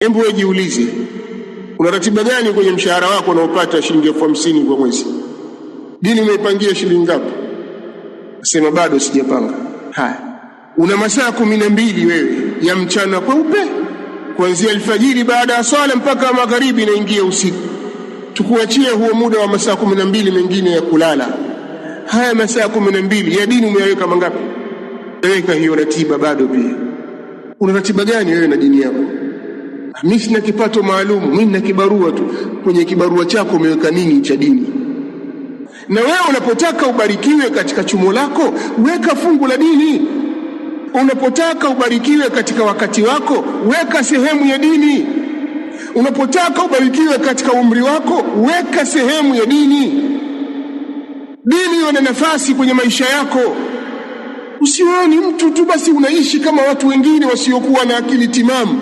Hebu wewe jiulize, una ratiba gani kwenye mshahara wako unaopata shilingi 50,000 kwa mwezi? Dini umeipangia shilingi ngapi? Nasema bado sijapanga. Haya, una masaa 12 wewe ya mchana kweupe, kuanzia alfajiri baada ya swala mpaka magharibi inaingia usiku. Tukuachie huo muda wa masaa 12 mengine ya kulala. Haya masaa 12 ya dini umeyaweka mangapi? Weka hiyo ratiba bado pia. Una ratiba gani wewe na dini yako? Mimi sina kipato maalum, mimi nina kibarua tu. Kwenye kibarua chako umeweka nini cha dini? Na wewe unapotaka ubarikiwe katika chumo lako, weka fungu la dini. Unapotaka ubarikiwe katika wakati wako, weka sehemu ya dini. Unapotaka ubarikiwe katika umri wako, weka sehemu ya dini. Dini ina nafasi kwenye maisha yako. Usioni mtu tu basi unaishi kama watu wengine wasiokuwa na akili timamu.